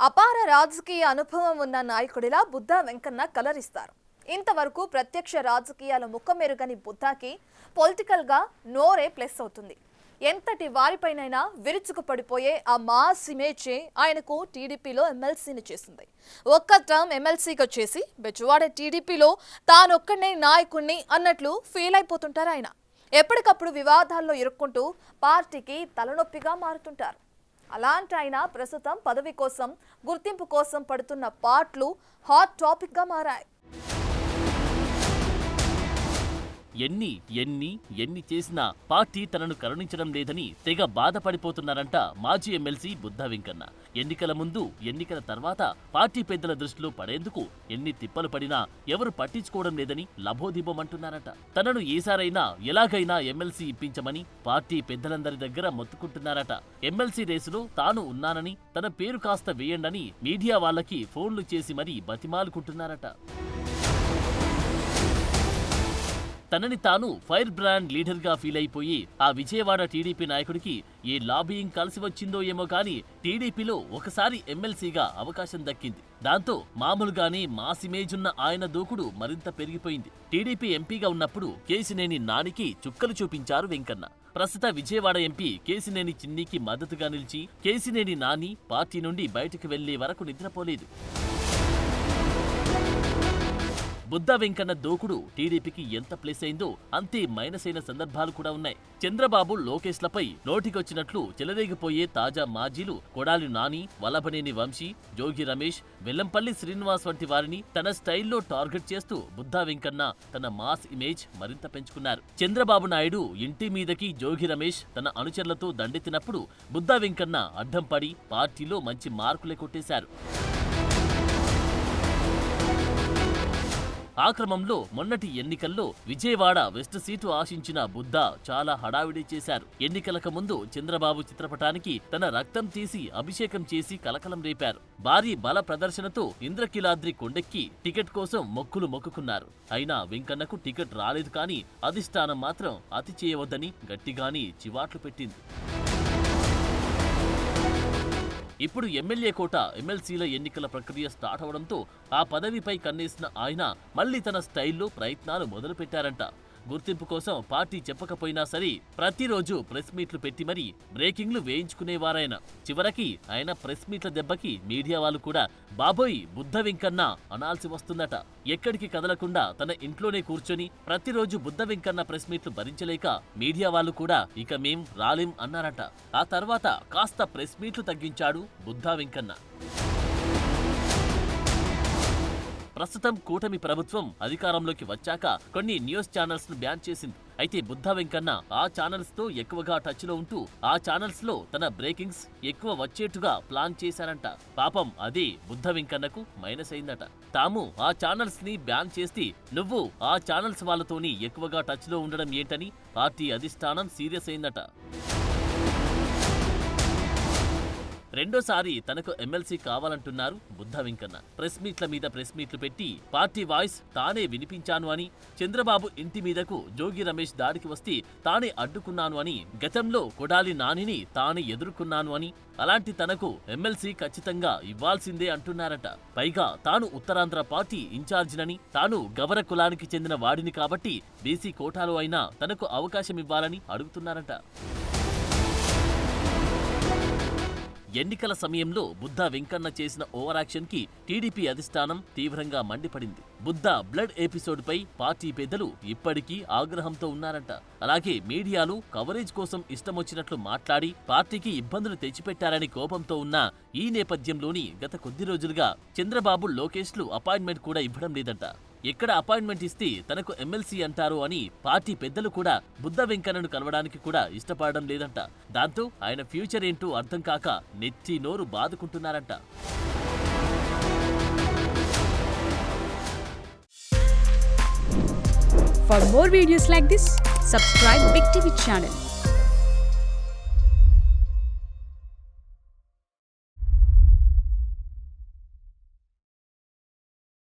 అపార రాజకీయ అనుభవం ఉన్న నాయకుడిలా బుద్ధా వెంకన్న కలరిస్తారు. ఇంతవరకు ప్రత్యక్ష రాజకీయాల ముఖమెరుగని బుద్ధాకి పొలిటికల్ గా నోరే ప్లస్ అవుతుంది. ఎంతటి వారిపైనైనా విరుచుకుపడిపోయే ఆ మాస్ ఇమేజే ఆయనకు టీడీపీలో ఎమ్మెల్సీని చేసింది. ఒక్క టర్మ్ ఎమ్మెల్సీగా చేసి బెజవాడ టీడీపీలో తానొక్కడే నాయకుణ్ణి అన్నట్లు ఫీల్ అయిపోతుంటారు ఆయన. ఎప్పటికప్పుడు వివాదాల్లో ఇరుక్కుంటూ పార్టీకి తలనొప్పిగా మారుతుంటారు. అలాంటి ఆయన ప్రస్తుతం పదవి కోసం, గుర్తింపు కోసం పడుతున్న పాటలు హాట్ టాపిక్ గా మారాయి. ఎన్ని చేసినా పార్టీ తనను కరుణించడం లేదని తెగ బాధపడిపోతున్నారంట మాజీ ఎమ్మెల్సీ బుద్ధా వెంకన్న. ఎన్నికల ముందు, ఎన్నికల తర్వాత పార్టీ పెద్దల దృష్టిలో పడేందుకు ఎన్ని తిప్పలు పడినా ఎవరు పట్టించుకోవడం లేదని లభోదిబోమంటున్నారట. తనను ఏసారైనా ఎలాగైనా ఎమ్మెల్సీ ఇప్పించమని పార్టీ పెద్దలందరి దగ్గర మొత్తుకుంటున్నారట. ఎమ్మెల్సీ రేసులో తాను ఉన్నానని, తన పేరు కాస్త వేయండని మీడియా వాళ్ళకి ఫోన్లు చేసి మరీ బతిమాలుకుంటున్నారట. తనని తాను ఫైర్ బ్రాండ్ లీడర్ గా ఫీల్ అయిపోయి ఆ విజయవాడ టీడీపీ నాయకుడికి ఏ లాబియింగ్ కలిసి వచ్చిందో ఏమో కానీ టీడీపీలో ఒకసారి ఎమ్మెల్సీగా అవకాశం దక్కింది. దాంతో మామూలుగానే మాస్ ఇమేజ్ ఉన్న ఆయన దూకుడు మరింత పెరిగిపోయింది. టీడీపీ ఎంపీగా ఉన్నప్పుడు కేశినేని నానికి చుక్కలు చూపించారు వెంకన్న. ప్రస్తుత విజయవాడ ఎంపీ కేశినేని చిన్నికి మద్దతుగా నిలిచి కేశినేని నాని పార్టీ నుండి బయటకు వెళ్లే వరకు నిద్రపోలేదు. బుద్ధా వెంకన్న దూకుడు టీడీపీకి ఎంత ప్లేస్ అయిందో అంతే మైనస్ అయిన సందర్భాలు కూడా ఉన్నాయి. చంద్రబాబు, లోకేష్లపై నోటికొచ్చినట్లు చెలరేగిపోయే తాజా మాజీలు కొడాలి నాని, వల్లభనేని వంశీ, జోగి రమేష్, వెల్లంపల్లి శ్రీనివాస్ వంటి వారిని తన స్టైల్లో టార్గెట్ చేస్తూ బుద్ధా వెంకన్న తన మాస్ ఇమేజ్ మరింత పెంచుకున్నారు. చంద్రబాబు నాయుడు ఇంటి మీదకి జోగి రమేష్ తన అనుచరులతో దండెత్తినప్పుడు బుద్ధా వెంకన్న అడ్డం పడి పార్టీలో మంచి మార్కులే కొట్టేశారు. ఆ క్రమంలో మొన్నటి ఎన్నికల్లో విజయవాడ వెస్ట్ సీటు ఆశించిన బుద్ధా చాలా హడావిడి చేశారు. ఎన్నికలకు ముందు చంద్రబాబు చిత్రపటానికి తన రక్తం తీసి అభిషేకం చేసి కలకలం రేపారు. భారీ బల ప్రదర్శనతో ఇంద్రకీలాద్రి కొండెక్కి టికెట్ కోసం మొక్కులు మొక్కుకున్నారు. అయినా వెంకన్నకు టికెట్ రాలేదు. కానీ అధిష్టానం మాత్రం అతి చేయవద్దని గట్టిగాని చివాట్లు పెట్టింది. ఇప్పుడు ఎమ్మెల్యే కోట, ఎమ్మెల్సీల ఎన్నికల ప్రక్రియ స్టార్ట్ అవడంతో ఆ పదవిపై కన్నేసిన ఆయన మళ్లీ తన స్టైల్లో ప్రయత్నాలు మొదలుపెట్టారంట. గుర్తింపు కోసం పార్టీ చెప్పకపోయినా సరే ప్రతిరోజు ప్రెస్ మీట్లు పెట్టి మరీ బ్రేకింగ్లు వేయించుకునేవారాయన. చివరికి ఆయన ప్రెస్ మీట్ల దెబ్బకి మీడియా వాళ్ళు కూడా బాబోయ్ బుద్ధ వెంకన్న అనాల్సి వస్తుందట. ఎక్కడికి కదలకుండా తన ఇంట్లోనే కూర్చొని ప్రతిరోజు బుద్ధ వెంకన్న ప్రెస్ మీట్లు భరించలేక మీడియా వాళ్ళు కూడా ఇక మేం రాలేం అన్నారట. ఆ తర్వాత కాస్త ప్రెస్ మీట్లు తగ్గించాడు బుద్ధా వెంకన్న. ప్రస్తుతం కూటమి ప్రభుత్వం అధికారంలోకి వచ్చాక కొన్ని న్యూస్ ఛానల్స్ ను బ్యాన్ చేసింది. అయితే బుద్ధా వెంకన్న ఆ ఛానల్స్ తో ఎక్కువగా టచ్ లో ఉంటూ ఆ ఛానల్స్ లో తన బ్రేకింగ్స్ ఎక్కువ వచ్చేట్టుగా ప్లాన్ చేశారంట. పాపం అదే బుద్ధా వెంకన్నకు మైనస్ అయిందట. తాము ఆ ఛానల్స్ ని బ్యాన్ చేస్తే నువ్వు ఆ ఛానల్స్ వాళ్ళతోని ఎక్కువగా టచ్ లో ఉండడం ఏంటని పార్టీ అధిష్టానం సీరియస్ అయిందట. రెండోసారి తనకు ఎమ్మెల్సీ కావాలంటున్నారు బుద్ధా వెంకన్న. ప్రెస్ మీట్ల మీద ప్రెస్ మీట్లు పెట్టి పార్టీ వాయిస్ తానే వినిపించాను అని, చంద్రబాబు ఇంటి మీదకు జోగి రమేష్ దాడికి వస్తే తానే అడ్డుకున్నాను అని, గతంలో కొడాలి నానిని తానే ఎదుర్కొన్నాను అని, అలాంటి తనకు ఎమ్మెల్సీ ఖచ్చితంగా ఇవ్వాల్సిందే అంటున్నారట. పైగా తాను ఉత్తరాంధ్ర పార్టీ ఇన్ఛార్జినని, తాను గవర కులానికి చెందిన వాడిని కాబట్టి బీసీ కోటాలో అయినా తనకు అవకాశం ఇవ్వాలని అడుగుతున్నారట. ఎన్నికల సమయంలో బుద్ధా వెంకన్న చేసిన ఓవర్ యాక్షన్ కి టీడీపీ అధిష్టానం తీవ్రంగా మండిపడింది. బుద్ధా బ్లడ్ ఎపిసోడ్ పై పార్టీ పెద్దలు ఇప్పటికీ ఆగ్రహంతో ఉన్నారంట. అలాగే మీడియాలు కవరేజ్ కోసం ఇష్టమొచ్చినట్లు మాట్లాడి పార్టీకి ఇబ్బందులు తెచ్చిపెట్టారని కోపంతో ఉన్న ఈ నేపథ్యంలోని గత కొద్ది రోజులుగా చంద్రబాబు, లోకేష్లు అపాయింట్మెంట్ కూడా ఇవ్వడం లేదంట. ఎక్కడ అపాయింట్మెంట్ ఇస్తే తనకు ఎమ్మెల్సీ అంటారో అని పార్టీ పెద్దలు కూడా బుద్ధా వెంకన్నను కలవడానికి కూడా ఇష్టపడడం లేదంట. దాంతో ఆయన ఫ్యూచర్ ఏంటో అర్థం కాక నెత్తి నోరు బాదుకుంటున్నారంట. For more videos like this, subscribe Big TV channel.